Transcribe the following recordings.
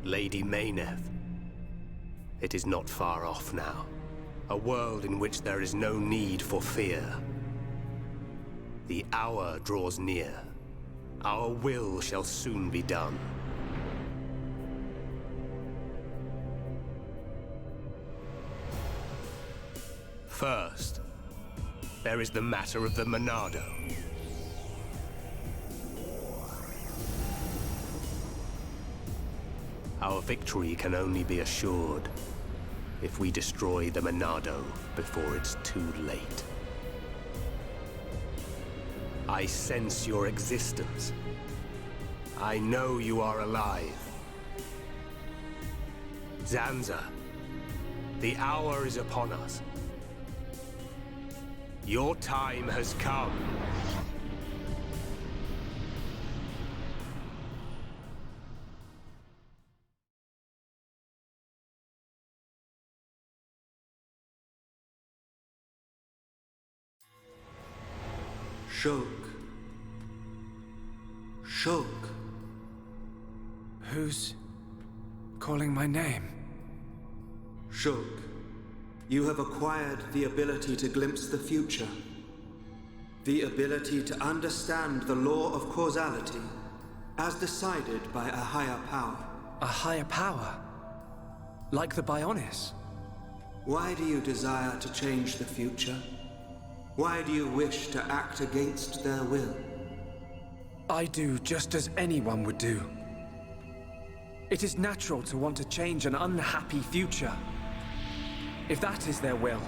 Lady Mayneth. It is not far off now. A world in which there is no need for fear. The hour draws near. Our will shall soon be done. First, there is the matter of the monado. Our victory can only be assured if we destroy the monado before it's too late. I sense your existence. I know you are alive. Zanza, the hour is upon us. Your time has come. Shulk. Who's calling my name? Shulk, you have acquired the ability to glimpse the future. The ability to understand the law of causality as decided by a higher power. A higher power? Like the Bionis? Why do you desire to change the future? Why do you wish to act against their will? I do just as anyone would do. It is natural to want to change an unhappy future. If that is their will,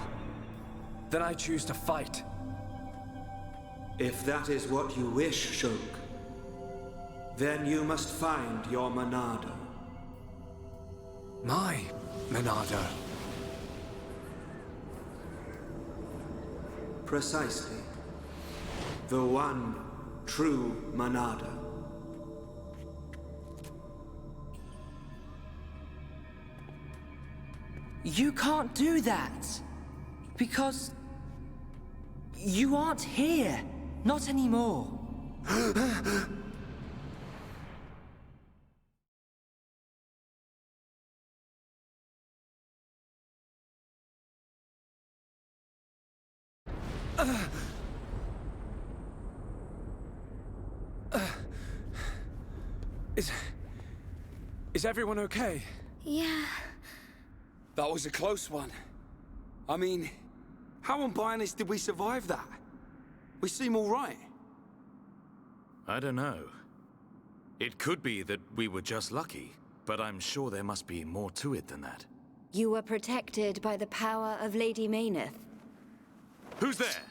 then I choose to fight. If that is what you wish, Shulk, then you must find your monado. My monado? Precisely. The one true monado. You can't do that. Because you aren't here. Not anymore. Is everyone okay? Yeah. That was a close one. I mean, how on Bionis did we survive that? We seem all right. I don't know. It could be that we were just lucky, but I'm sure there must be more to it than that. You were protected by the power of Lady Mayneth. Who's there?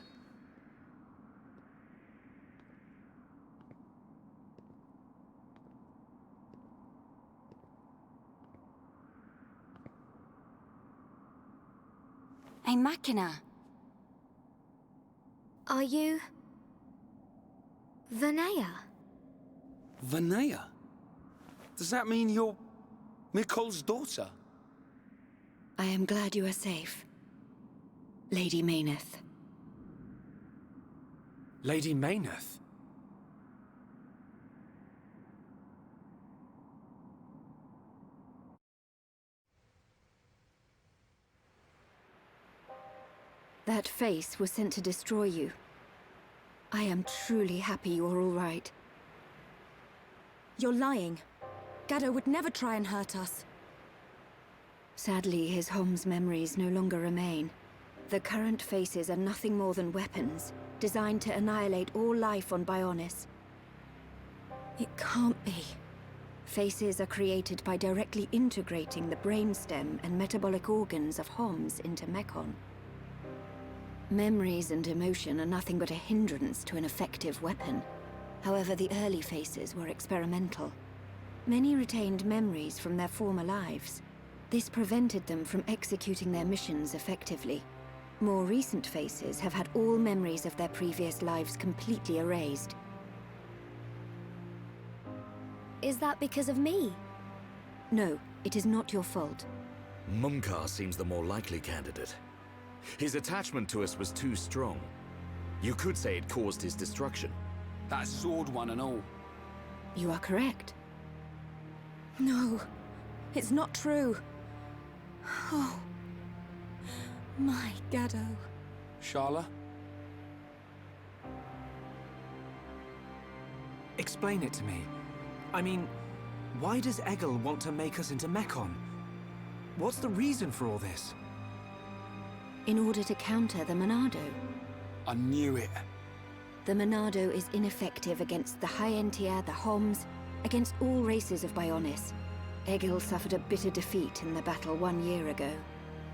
A machina. Are you... Vanea? Vanea? Does that mean you're Mikol's daughter? I am glad you are safe. Lady Mayneth. Lady Mayneth? That face was sent to destroy you. I am truly happy you are all right. You're lying. Gadot would never try and hurt us. Sadly, his home's memories no longer remain. The current faces are nothing more than weapons, designed to annihilate all life on Bionis. It can't be. Faces are created by directly integrating the brainstem and metabolic organs of Homs into Mechon. Memories and emotion are nothing but a hindrance to an effective weapon. However, the early faces were experimental. Many retained memories from their former lives. This prevented them from executing their missions effectively. More recent faces have had all memories of their previous lives completely erased. Is that because of me? No, it is not your fault. Mumkar seems the more likely candidate. His attachment to us was too strong. You could say it caused his destruction. That sword one and all. You are correct. No. It's not true. Oh. My Gadot. Sharla? Explain it to me. I mean, why does Egil want to make us into Mechon? What's the reason for all this? In order to counter the monado. I knew it. The monado is ineffective against the High Entier, the Homs, against all races of Bionis. Egil suffered a bitter defeat in the battle 1 year ago.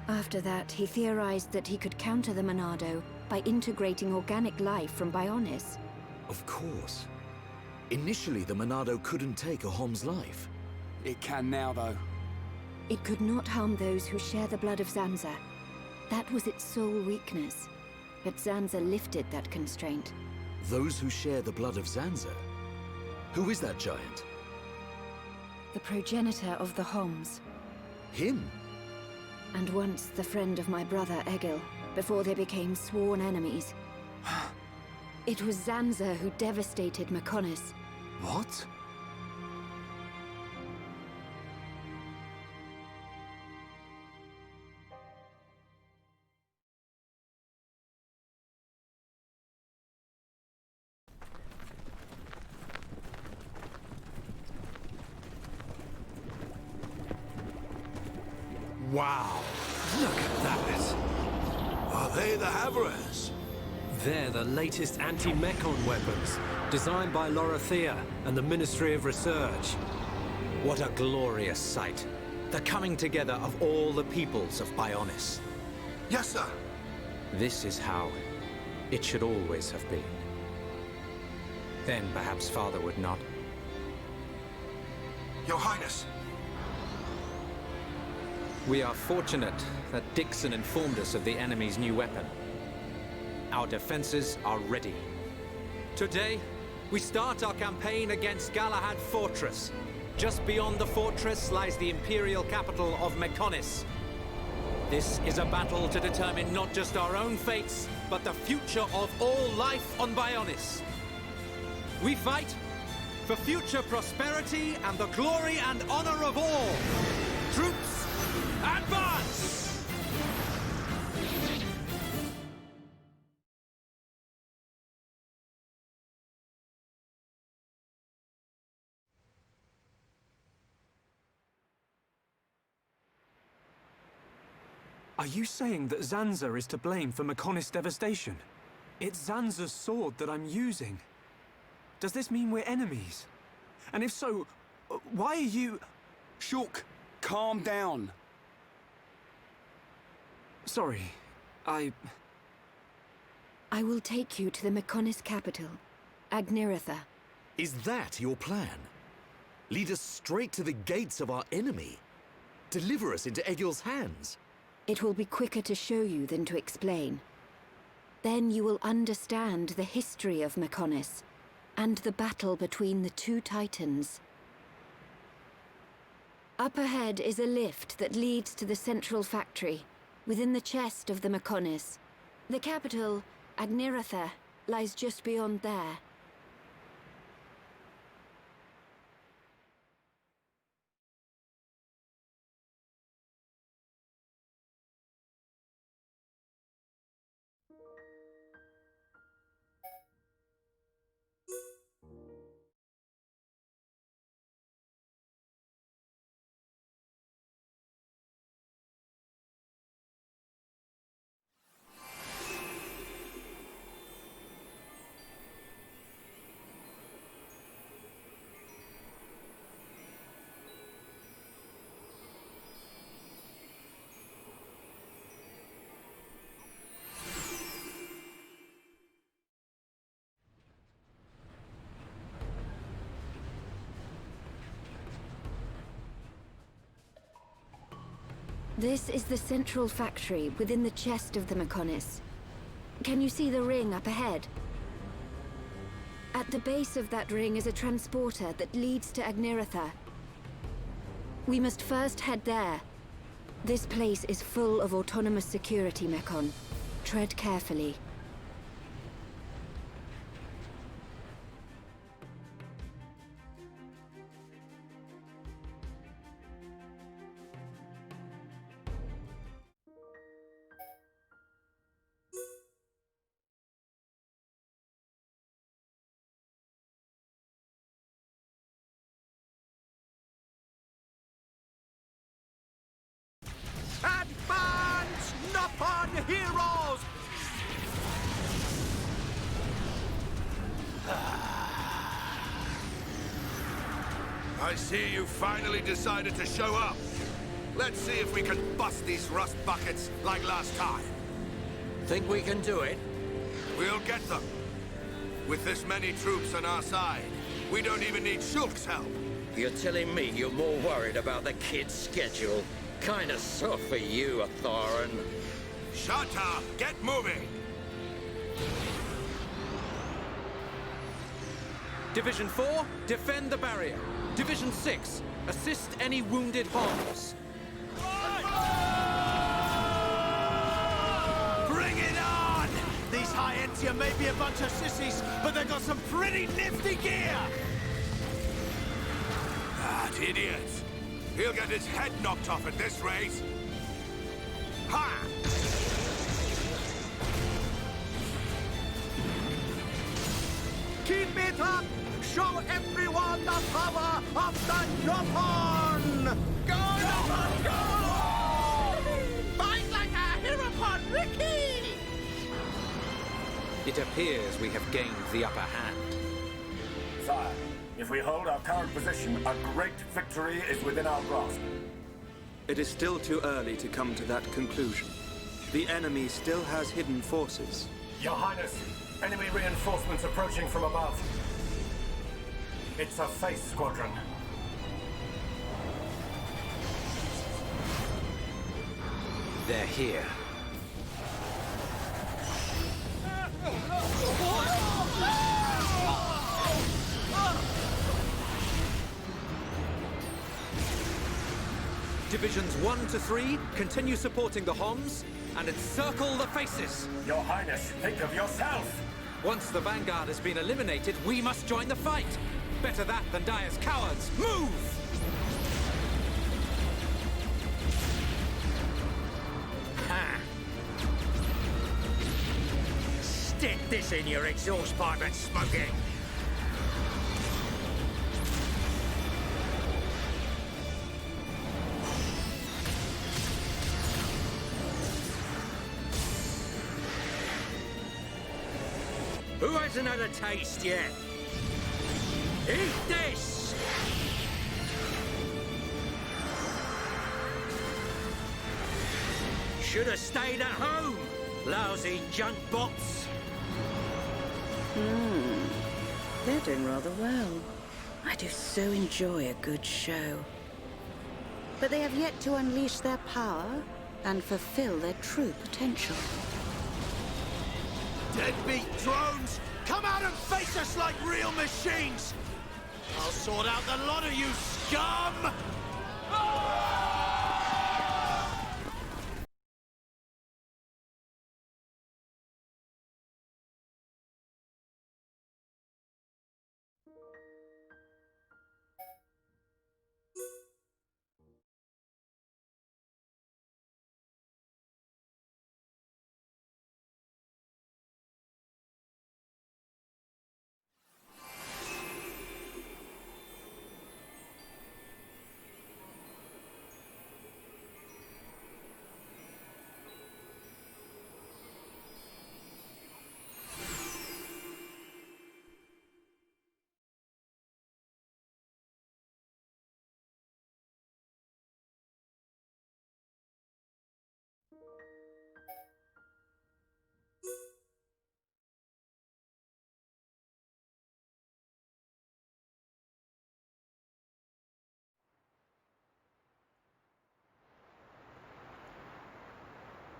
After that, he theorized that he could counter the monado by integrating organic life from Bionis. Of course. Initially, the monado couldn't take a Hom's life. It can now, though. It could not harm those who share the blood of Zanza. That was its sole weakness. But Zanza lifted that constraint. Those who share the blood of Zanza? Who is that giant? The progenitor of the Homs. Him? And once the friend of my brother Egil, before they became sworn enemies. It was Zanza who devastated Mechonis. What? Wow! Look at that! Are they the Havres? They're the latest anti-Mechon weapons, designed by Lorothea and the Ministry of Research. What a glorious sight. The coming together of all the peoples of Bionis. Yes, sir. This is how it should always have been. Then perhaps Father would not. Your Highness. We are fortunate that Dixon informed us of the enemy's new weapon. Our defenses are ready. Today, we start our campaign against Galahad Fortress. Just beyond the fortress lies the imperial capital of Mechonis. This is a battle to determine not just our own fates, but the future of all life on Bionis. We fight for future prosperity and the glory and honor of all. Troops, advance! Are you saying that Zanza is to blame for Mechonis' devastation? It's Zanza's sword that I'm using. Does this mean we're enemies? And if so, why are you... Shulk, calm down. Sorry, I will take you to the Mechonis capital, Agniratha. Is that your plan? Lead us straight to the gates of our enemy? Deliver us into Egil's hands? It will be quicker to show you than to explain. Then you will understand the history of Mechonis, and the battle between the two titans. Up ahead is a lift that leads to the central factory, within the chest of the Mechonis. The capital, Agniratha, lies just beyond there. This is the central factory within the chest of the Mechonis. Can you see the ring up ahead? At the base of that ring is a transporter that leads to Agniratha. We must first head there. This place is full of autonomous security, Mechon. Tread carefully. I see you finally decided to show up. Let's see if we can bust these rust buckets like last time. Think we can do it? We'll get them. With this many troops on our side, we don't even need Shulk's help. You're telling me you're more worried about the kid's schedule? Kinda soft for you, Thorin. Shut up! Get moving! Division 4, defend the barrier. Division 6, assist any wounded Homs. Bring it on! These High-Entia may be a bunch of sissies, but they've got some pretty nifty gear! That idiot! He'll get his head knocked off at this rate! Ha! Keep it up! Show everyone the power of the Nopon! Go, Nopon, go! Fight like a Herapon, Ricky! It appears we have gained the upper hand. Sire, if we hold our current position, a great victory is within our grasp. It is still too early to come to that conclusion. The enemy still has hidden forces. Your Highness, enemy reinforcements approaching from above. It's a face squadron. They're here. Divisions 1 to 3, continue supporting the Homs, and encircle the faces. Your Highness, think of yourself! Once the Vanguard has been eliminated, we must join the fight. Better that than die as cowards. Move! Ha! Stick this in your exhaust pipe and smoke it! Who hasn't had a taste yet? Eat this! Should have stayed at home, lousy junk bots. They're doing rather well. I do so enjoy a good show. But they have yet to unleash their power and fulfill their true potential. Deadbeat drones! Come out and face us like real machines! I'll sort out the lot of you, scum!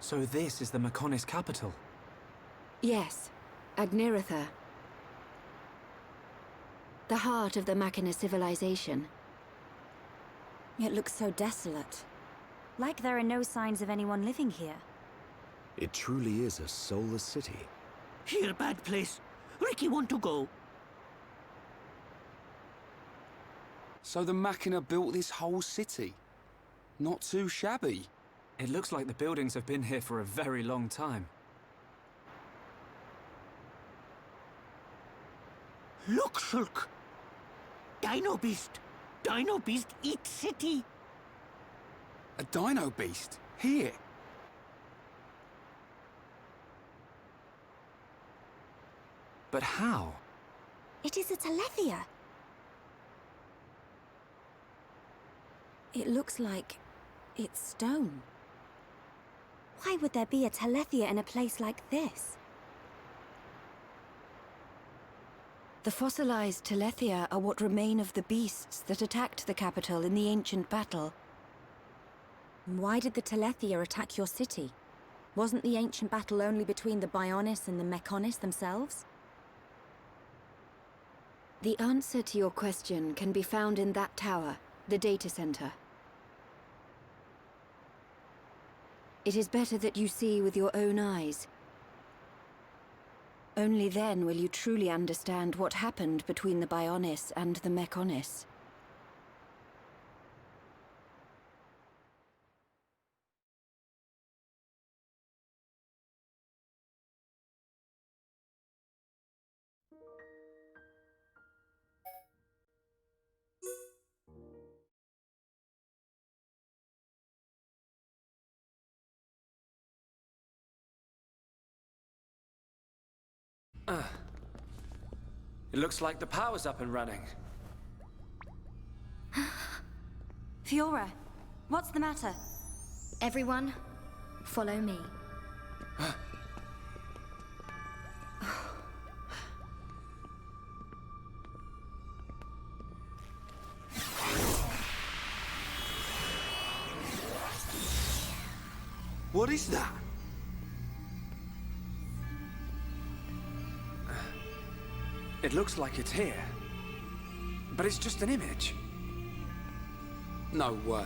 So this is the Mechonis capital? Yes, Agniratha. The heart of the Machina civilization. It looks so desolate. Like there are no signs of anyone living here. It truly is a soulless city. Here, bad place. Ricky want to go. So the Machina built this whole city? Not too shabby. It looks like the buildings have been here for a very long time. Look, Shulk. Dino Beast. Dino Beast eats city. A dino beast? Here? But how? It is a Telethia. It looks like it's stone. Why would there be a Telethia in a place like this? The fossilized Telethia are what remain of the beasts that attacked the capital in the ancient battle. Why did the Telethia attack your city? Wasn't the ancient battle only between the Bionis and the Mechonis themselves? The answer to your question can be found in that tower, the data center. It is better that you see with your own eyes. Only then will you truly understand what happened between the Bionis and the Mechonis. It looks like the power's up and running. Fiora, what's the matter? Everyone, follow me. What is that? It looks like it's here. But it's just an image. No way.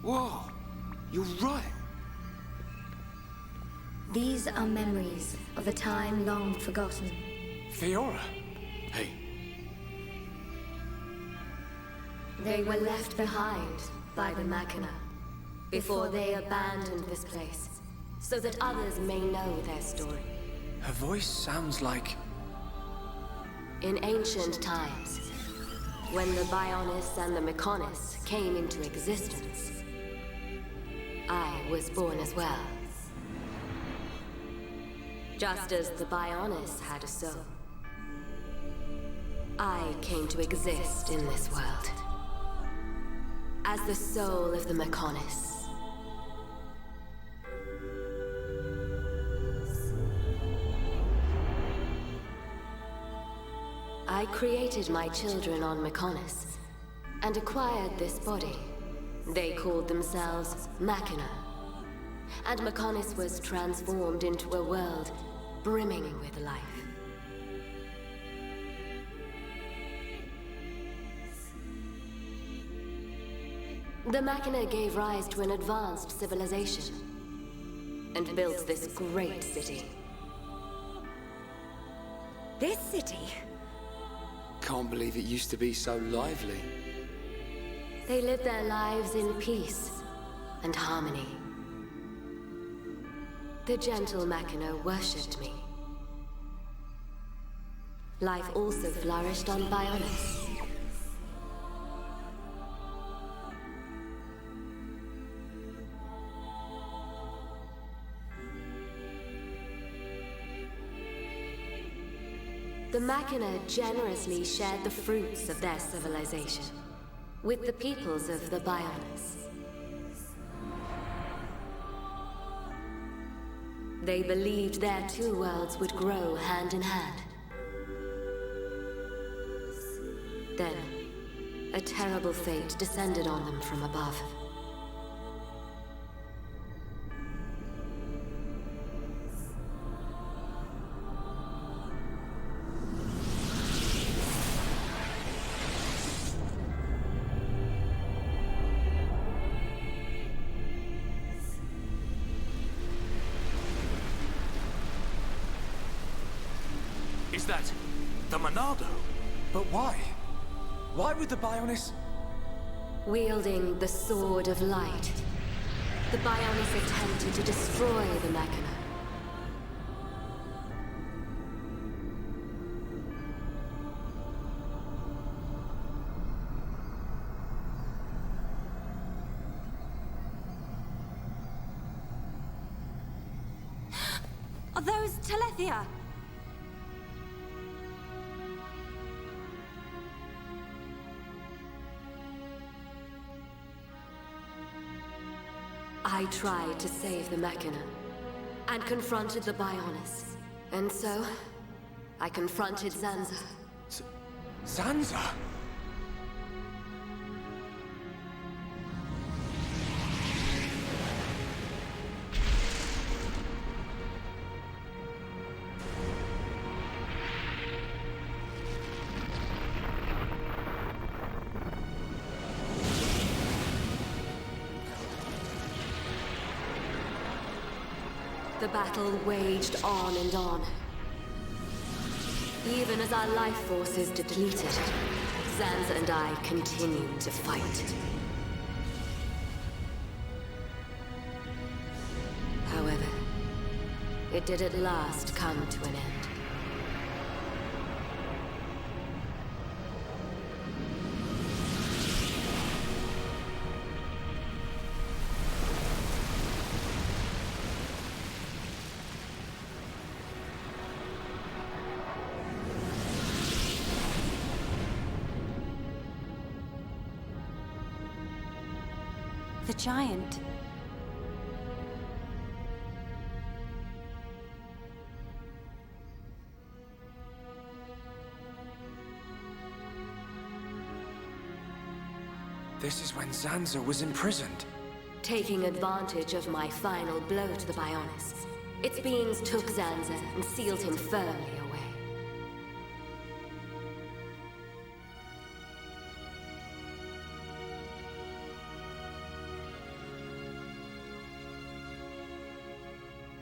Whoa, you're right. These are memories of a time long forgotten. Fiora. Hey. They were left behind by the Machina before they abandoned this place, so that others may know their story. Her voice sounds like... In ancient times, when the Bionis and the Mechonis came into existence, I was born as well. Just as the Bionis had a soul, I came to exist in this world as the soul of the Mechonis. I created my children on Mechonis and acquired this body. They called themselves Machina, and Mechonis was transformed into a world brimming with life. The Machina gave rise to an advanced civilization and built this great city. This city? Can't believe it used to be so lively. They lived their lives in peace and harmony. The gentle Machina worshipped me. Life also flourished on Bionis. The Machina generously shared the fruits of their civilization with the peoples of the Bionis. They believed their two worlds would grow hand in hand. Then, a terrible fate descended on them from above. Is that the monado? But why? Why would the Bionis... Wielding the Sword of Light, the Bionis attempted to destroy the Machina. Are those Telethia? I tried to save the machina, and confronted the Bionis. And so, I confronted Zanza. Zanza? The battle waged on and on. Even as our life forces depleted, Zanza and I continued to fight. However, it did at last come to an end. The giant. This is when Zanza was imprisoned. Taking advantage of my final blow to the Bionis, its beings took Zanza and sealed him firmly away.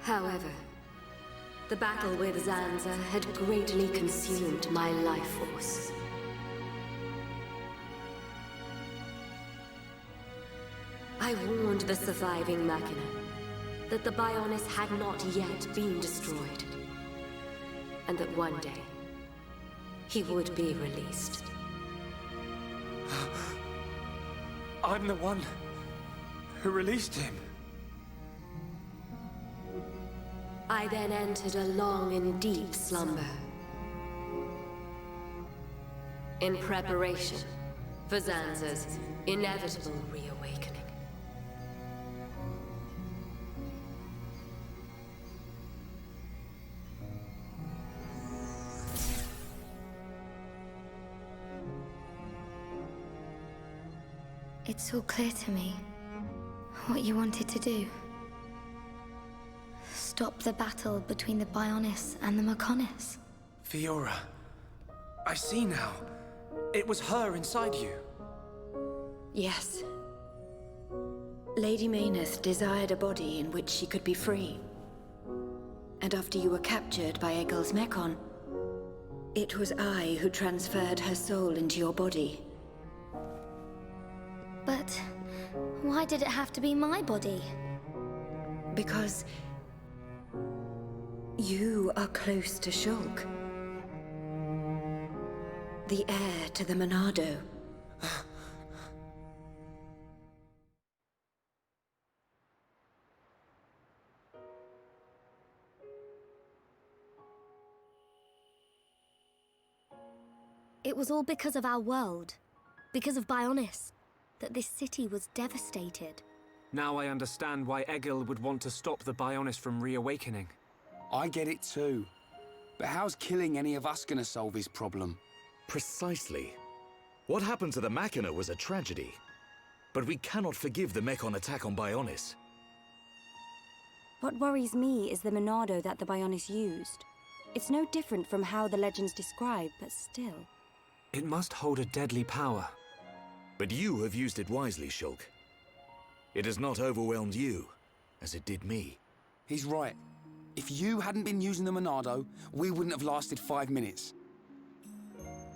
However, the battle with Zanza had greatly consumed my life force. I warned the surviving machina that the Bionis had not yet been destroyed, and that one day he would be released. I'm the one who released him. I then entered a long and deep slumber, in preparation for Zanza's inevitable reawakening. It's all clear to me what you wanted to do. Stop the battle between the Bionis and the Mechonis. Fiora, I see now. It was her inside you. Yes. Lady Mayneth desired a body in which she could be free. And after you were captured by Egil's Mechon, it was I who transferred her soul into your body. But why did it have to be my body? Because you are close to Shulk, the heir to the monado. It was all because of our world, because of Bionis, that this city was devastated. Now I understand why Egil would want to stop the Bionis from reawakening. I get it too. But how's killing any of us gonna solve his problem? Precisely. What happened to the Machina was a tragedy. But we cannot forgive the Mechon attack on Bionis. What worries me is the monado that the Bionis used. It's no different from how the legends describe, but still. It must hold a deadly power. But you have used it wisely, Shulk. It has not overwhelmed you, as it did me. He's right. If you hadn't been using the monado, we wouldn't have lasted 5 minutes.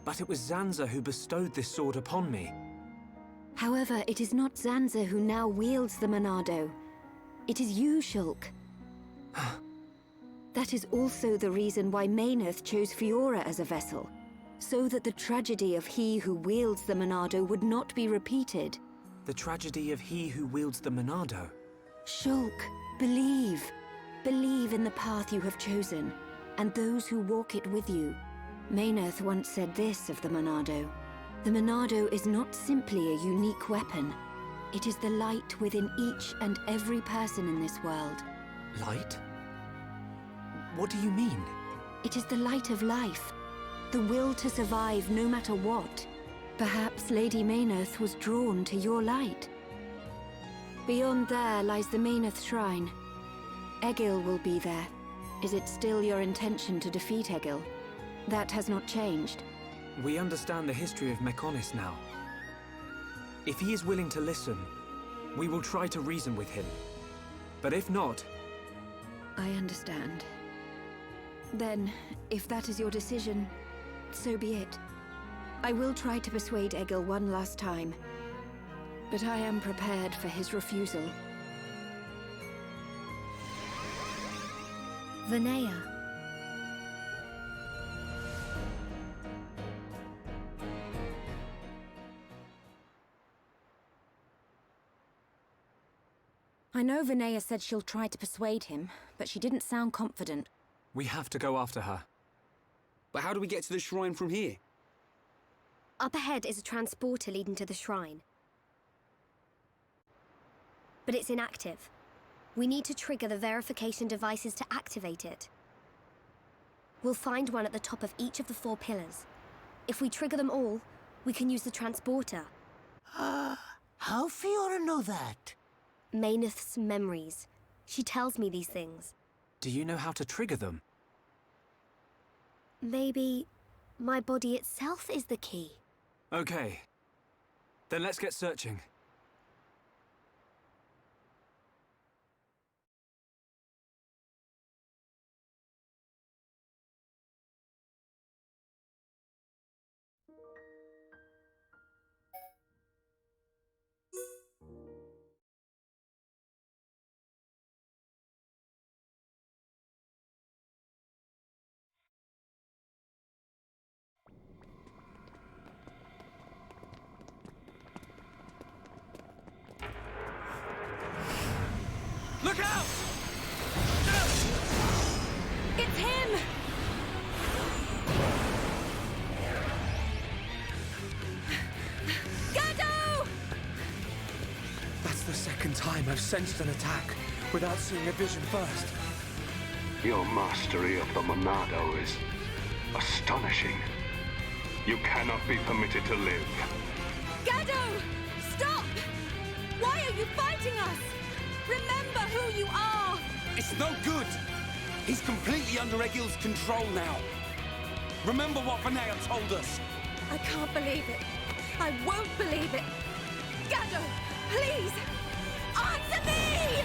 But it was Zanza who bestowed this sword upon me. However, it is not Zanza who now wields the monado. It is you, Shulk. That is also the reason why Mayneth chose Fiora as a vessel, so that the tragedy of he who wields the monado would not be repeated. The tragedy of he who wields the monado? Shulk, believe. Believe in the path you have chosen, and those who walk it with you. Mayneth once said this of the monado. The monado is not simply a unique weapon. It is the light within each and every person in this world. Light? What do you mean? It is the light of life. The will to survive no matter what. Perhaps Lady Maynarth was drawn to your light. Beyond there lies the Maynarth Shrine. Egil will be there. Is it still your intention to defeat Egil? That has not changed. We understand the history of Mechonis now. If he is willing to listen, we will try to reason with him. But if not... I understand. Then, if that is your decision, so be it. I will try to persuade Egil one last time, but I am prepared for his refusal. Vinaya. I know Vinaya said she'll try to persuade him, but she didn't sound confident. We have to go after her. But how do we get to the shrine from here? Up ahead is a transporter leading to the shrine. But it's inactive. We need to trigger the verification devices to activate it. We'll find one at the top of each of the 4 pillars. If we trigger them all, we can use the transporter. How Fiora know that? Maynarth's memories. She tells me these things. Do you know how to trigger them? Maybe my body itself is the key. Okay. Then let's get searching. Look out! It's him! Gadot! That's the second time I've sensed an attack without seeing a vision first. Your mastery of the monado is astonishing. You cannot be permitted to live. Gadot! Stop! Why are you fighting us? Remember who you are! It's no good! He's completely under Egil's control now. Remember what Vinaya told us. I can't believe it. I won't believe it. Gadot, please! Answer me!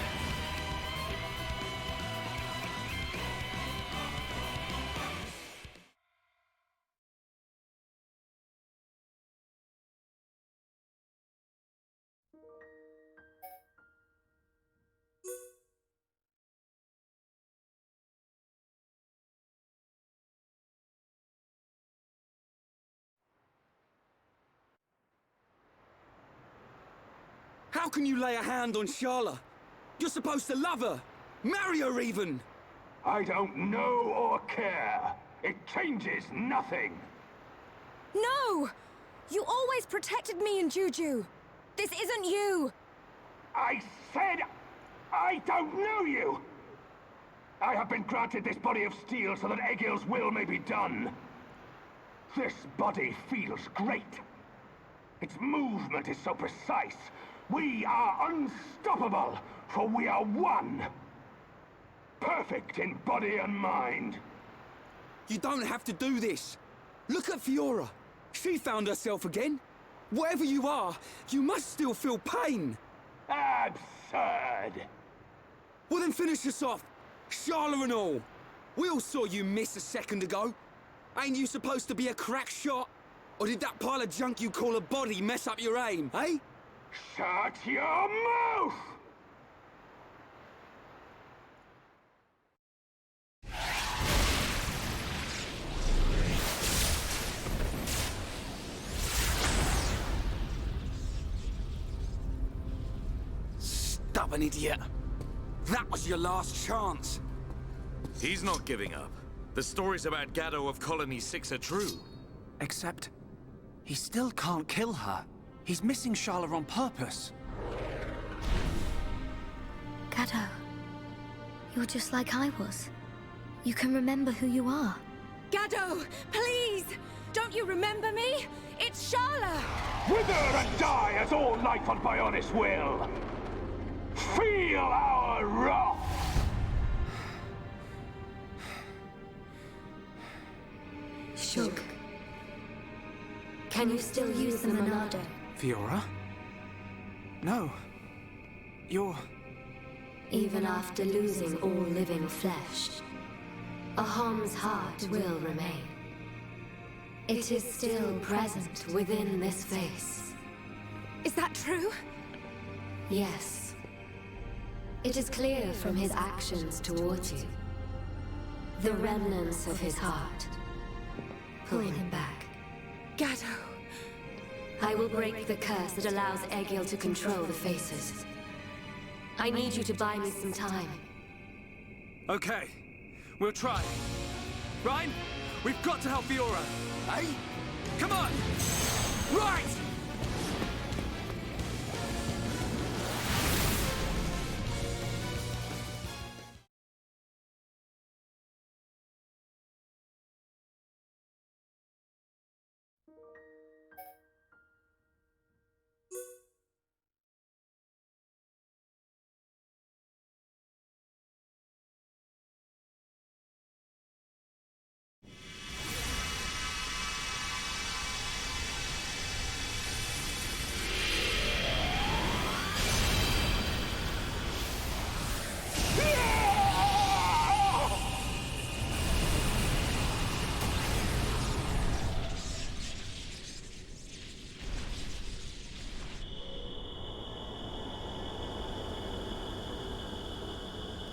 How can you lay a hand on Sharla? You're supposed to love her! Marry her even! I don't know or care. It changes nothing. No! You always protected me and Juju. This isn't you! I said I don't know you! I have been granted this body of steel so that Egil's will may be done. This body feels great. Its movement is so precise. We are unstoppable, for we are one. Perfect in body and mind. You don't have to do this. Look at Fiora. She found herself again. Wherever you are, you must still feel pain. Absurd. Well then finish us off. Sharla and all. We all saw you miss a second ago. Ain't you supposed to be a crack shot? Or did that pile of junk you call a body mess up your aim, eh? Shut your mouth! Stubborn idiot. That was your last chance. He's not giving up. The stories about Gadot of Colony 6 are true. Except, he still can't kill her. He's missing Sharla on purpose. Gadot, you're just like I was. You can remember who you are. Gadot, please! Don't you remember me? It's Sharla! Wither and die as all life on Bionis will! Feel our wrath! Shulk. Can you still use the monado? Fiora? No. You're... Even after losing all living flesh, Ahom's heart will remain. It is still present within this face. Is that true? Yes. It is clear from his actions towards you. The remnants of his heart pull him back. Gadot! I will break the curse that allows Egil to control the faces. I need you to buy me some time. Okay. We'll try. Ryan, we've got to help Fiora. Hey? Come on! Right!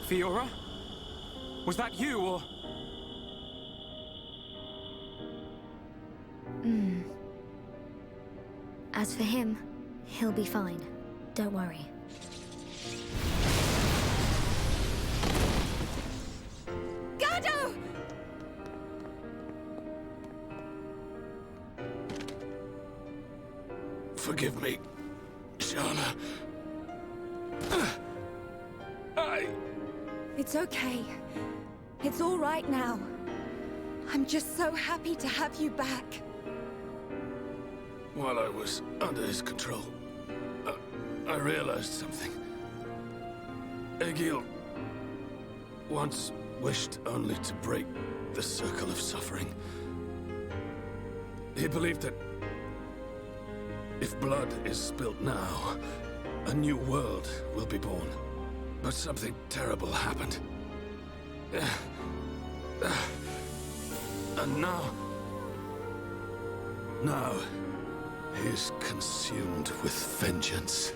Fiora? Was that you, or...? As for him, he'll be fine. Don't worry. Gadot! Forgive me, Sharla. It's okay. It's all right now. I'm just so happy to have you back. While I was under his control, I realized something. Egil once wished only to break the circle of suffering. He believed that if blood is spilt now, a new world will be born. But something terrible happened. And now he's consumed with vengeance.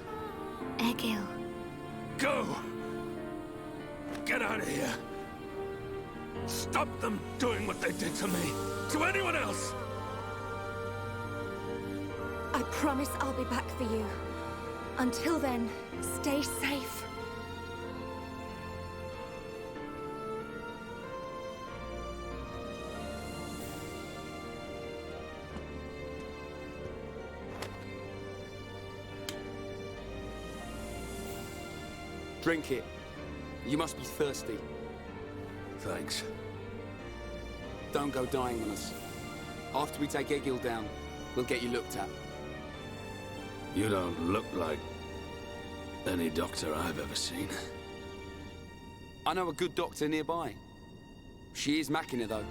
Egil. Go! Get out of here! Stop them doing what they did to me! To anyone else! I promise I'll be back for you. Until then, stay safe. Drink it. You must be thirsty. Thanks. Don't go dying on us. After we take Egil down, we'll get you looked at. You don't look like any doctor I've ever seen. I know a good doctor nearby. She is machina, though.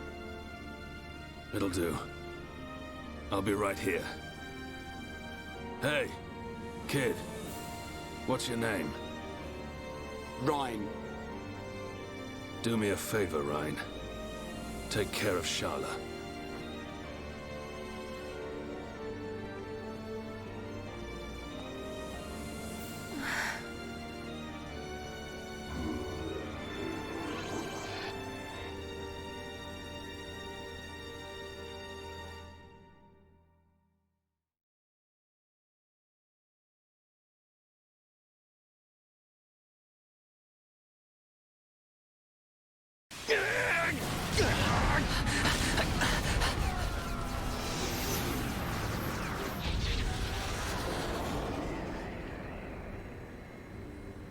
It'll do. I'll be right here. Hey, kid. What's your name? Ryan. Do me a favor, Ryan. Take care of Sharla.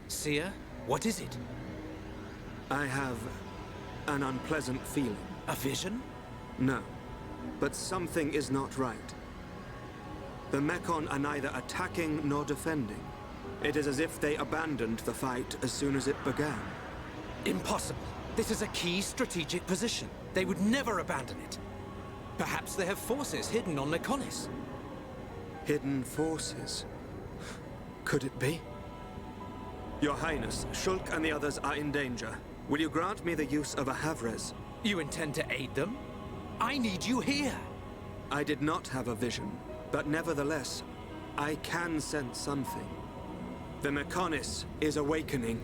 Seer, What is it? I have an unpleasant feeling. A vision? No, but something is not right. The Mechon are neither attacking nor defending. It is as if they abandoned the fight as soon as it began. Impossible. This is a key strategic position. They would never abandon it. Perhaps they have forces hidden on Mechonis. Hidden forces? Could it be? Your Highness, Shulk and the others are in danger. Will you grant me the use of a Havres? You intend to aid them? I need you here! I did not have a vision, but nevertheless, I can sense something. The Mechonis is awakening.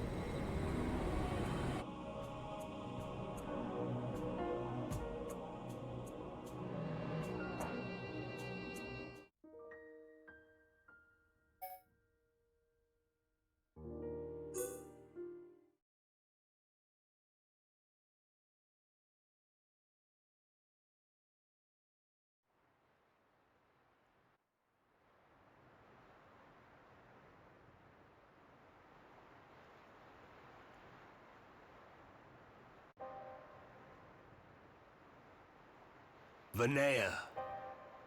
Vanea,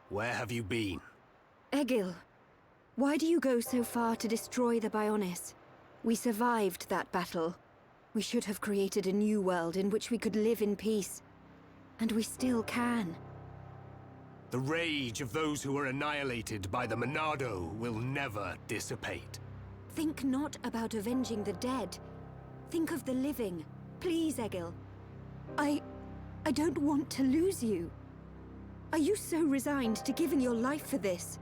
where have you been? Egil, why do you go so far to destroy the Bionis? We survived that battle. We should have created a new world in which we could live in peace. And we still can. The rage of those who were annihilated by the monado will never dissipate. Think not about avenging the dead. Think of the living. Please, Egil. I don't want to lose you. Are you so resigned to giving your life for this?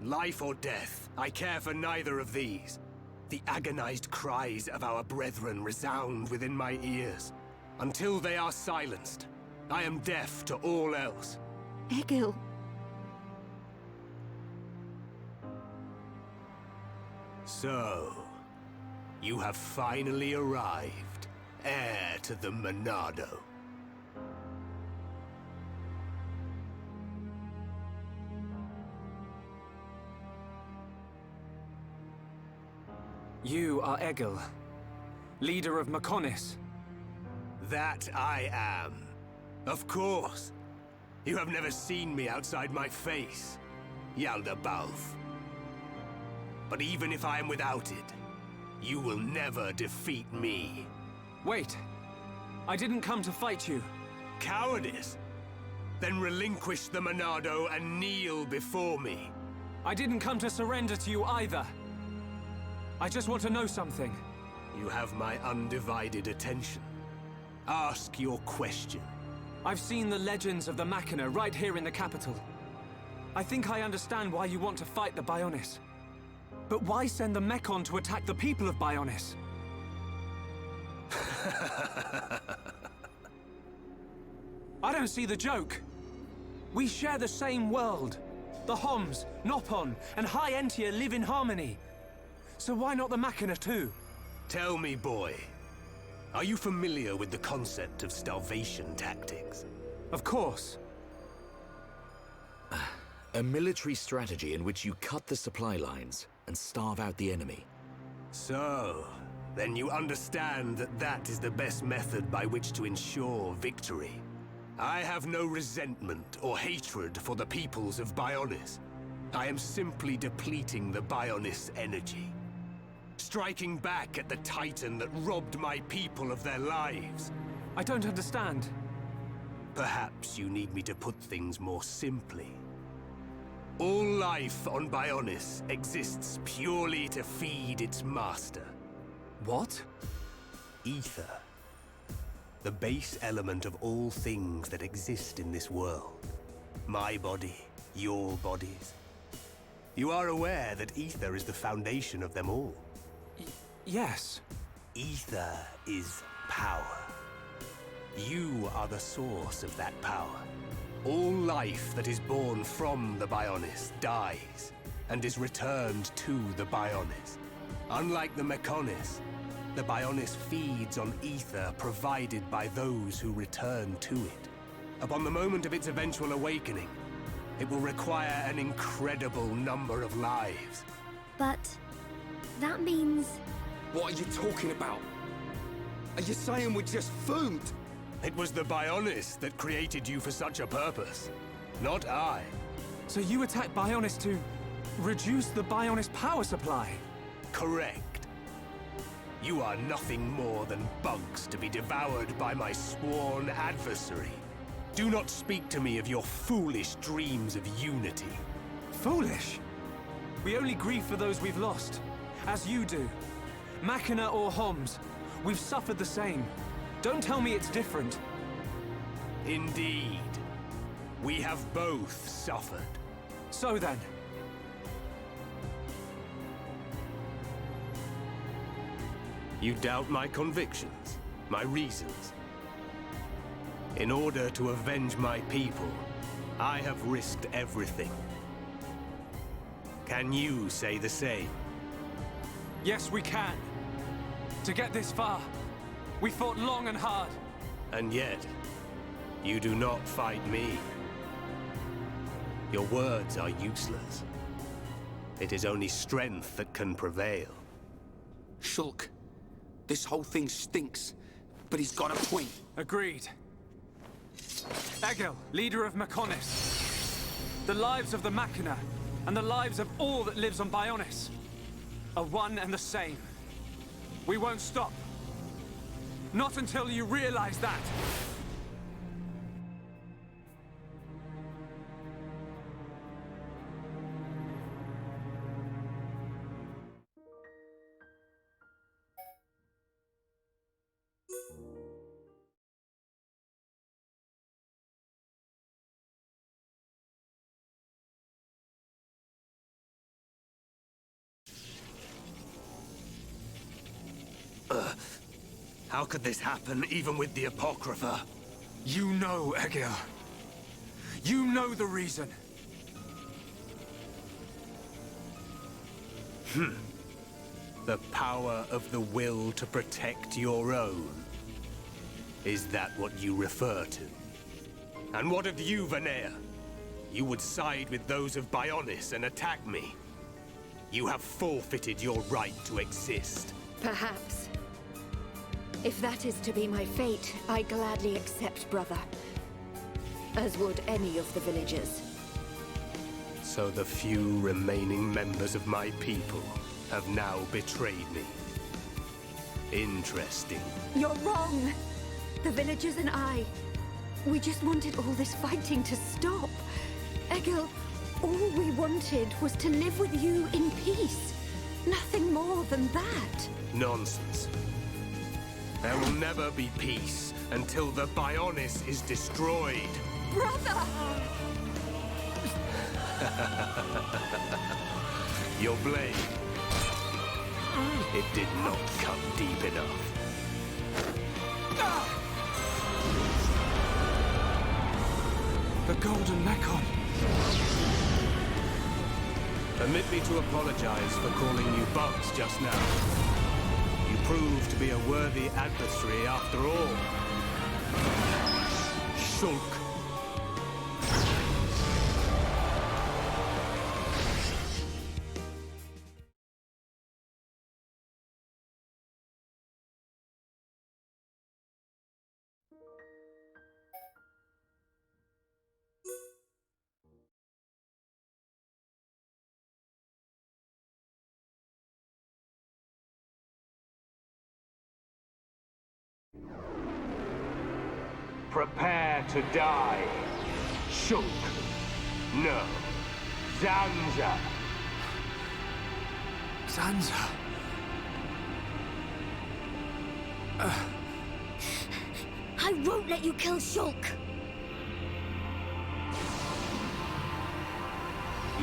Life or death, I care for neither of these. The agonized cries of our brethren resound within my ears. Until they are silenced, I am deaf to all else. Egil. So, you have finally arrived, heir to the monado. You are Egil, leader of Mechonis. That I am. Of course. You have never seen me outside my face, Yaldabaoth. But even if I am without it, you will never defeat me. Wait. I didn't come to fight you. Cowardice? Then relinquish the monado and kneel before me. I didn't come to surrender to you either. I just want to know something. You have my undivided attention. Ask your question. I've seen the legends of the Machina right here in the capital. I think I understand why you want to fight the Bionis. But why send the Mechon to attack the people of Bionis? I don't see the joke. We share the same world. The Homs, Nopon, and High Entia live in harmony. So why not the Machina too? Tell me, boy. Are you familiar with the concept of starvation tactics? Of course. A military strategy in which you cut the supply lines and starve out the enemy. So, then you understand that that is the best method by which to ensure victory. I have no resentment or hatred for the peoples of Bionis. I am simply depleting the Bionis energy. Striking back at the Titan that robbed my people of their lives. I don't understand. Perhaps you need me to put things more simply. All life on Bionis exists purely to feed its master. What? Ether. The base element of all things that exist in this world. My body, your bodies. You are aware that ether is the foundation of them all. Yes. Ether is power. You are the source of that power. All life that is born from the Bionis dies, and is returned to the Bionis. Unlike the Mechonis, the Bionis feeds on ether provided by those who return to it. Upon the moment of its eventual awakening, it will require an incredible number of lives. But that means... What are you talking about? Are you saying we're just food? It was the Bionis that created you for such a purpose, not I. So you attacked Bionis to reduce the Bionis power supply? Correct. You are nothing more than bugs to be devoured by my sworn adversary. Do not speak to me of your foolish dreams of unity. Foolish? We only grieve for those we've lost, as you do. Machina or Homs, we've suffered the same. Don't tell me it's different. Indeed. We have both suffered. So then. You doubt my convictions, my reasons. In order to avenge my people, I have risked everything. Can you say the same? Yes, we can. To get this far, we fought long and hard. And yet, you do not fight me. Your words are useless. It is only strength that can prevail. Shulk, this whole thing stinks, but he's got a point. Agreed. Egil, leader of Mechonis. The lives of the Machina, and the lives of all that lives on Bionis, are one and the same. We won't stop. Not until you realize that. How could this happen, even with the Apocrypha? You know, Egil. You know the reason. The power of the will to protect your own. Is that what you refer to? And what of you, Vanea? You would side with those of Bionis and attack me. You have forfeited your right to exist. Perhaps. If that is to be my fate, I gladly accept, brother. As would any of the villagers. So the few remaining members of my people have now betrayed me. Interesting. You're wrong! The villagers and I, we just wanted all this fighting to stop. Egil, all we wanted was to live with you in peace. Nothing more than that. Nonsense. There will never be peace until the Bionis is destroyed. Brother! Your blade. It did not cut deep enough. The Golden Mechon. Permit me to apologize for calling you bugs just now. You proved to be a worthy adversary after all. Shulk. Prepare to die. Shulk. No. Zanza. Zanza. I won't let you kill Shulk.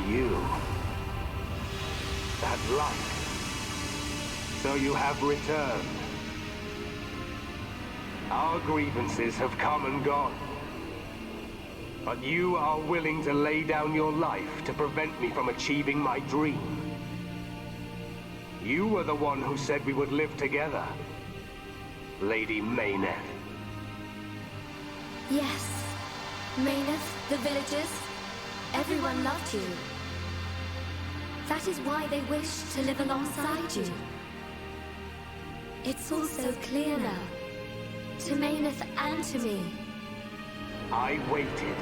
You. That right. So you have returned. Our grievances have come and gone. But you are willing to lay down your life to prevent me from achieving my dream. You were the one who said we would live together, Lady Mayneth. Yes. Mayneth, the villagers, everyone loved you. That is why they wished to live alongside you. It's all so clear now. To Mayneth and to me. I waited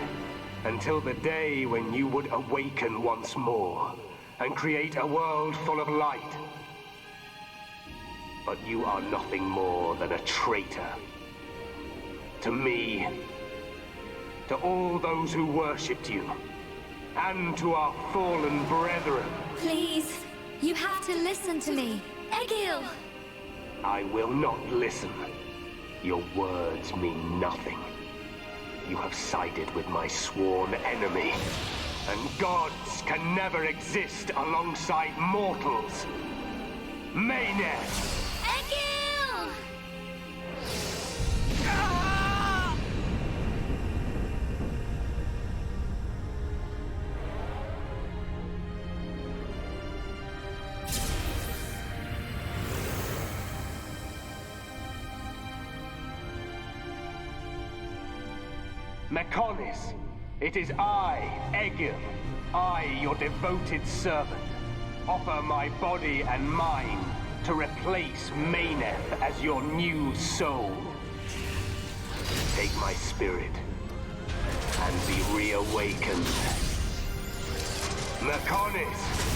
until the day when you would awaken once more and create a world full of light. But you are nothing more than a traitor. To me, to all those who worshipped you, and to our fallen brethren. Please, you have to listen to me. Egil! I will not listen. Your words mean nothing. You have sided with my sworn enemy. And gods can never exist alongside mortals. Mayneth! Egil! Mechonis, it is I, Egil, I, your devoted servant, offer my body and mind to replace Mayneth as your new soul. Take my spirit and be reawakened. Mechonis!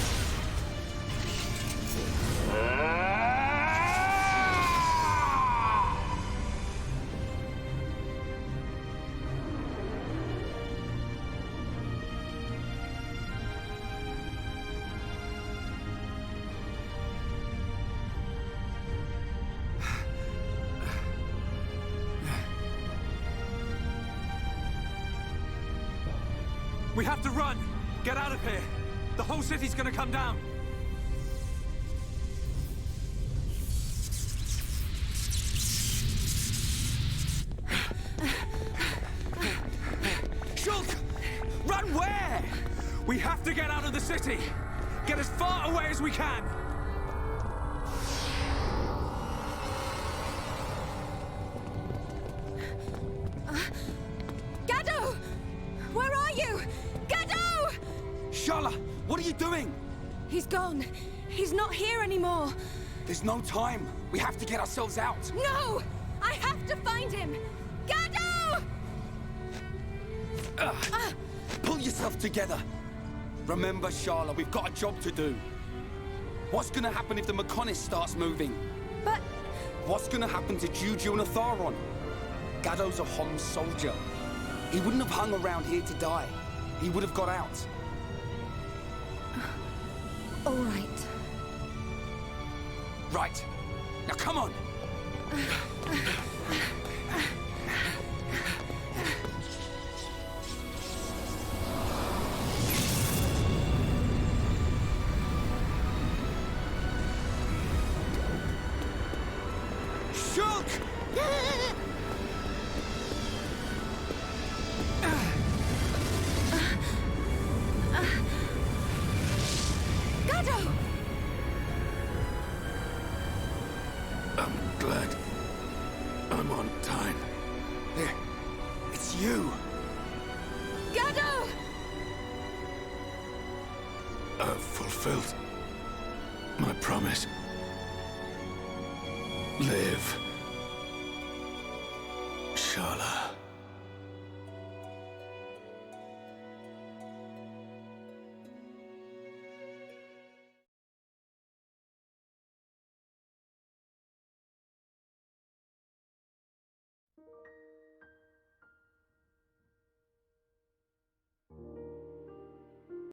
We have to run! Get out of here! The whole city's gonna come down! Shulk! Run where? We have to get out of the city! Get as far away as we can! Gadot! Where are you? Gadot! Sharla, what are you doing? He's gone. He's not here anymore. There's no time. We have to get ourselves out. No! I have to find him! Gadot! Pull yourself together. Remember, Sharla, we've got a job to do. What's gonna happen if the Mechonis starts moving? But... What's gonna happen to Juju and Atharon? Gadot's a Homs soldier. He wouldn't have hung around here to die. He would have got out. All right. Right. Now come on! Shulk! Gadot! I'm glad I'm on time. Here, it's you. Gadot! I've fulfilled my promise. Live, Sharla.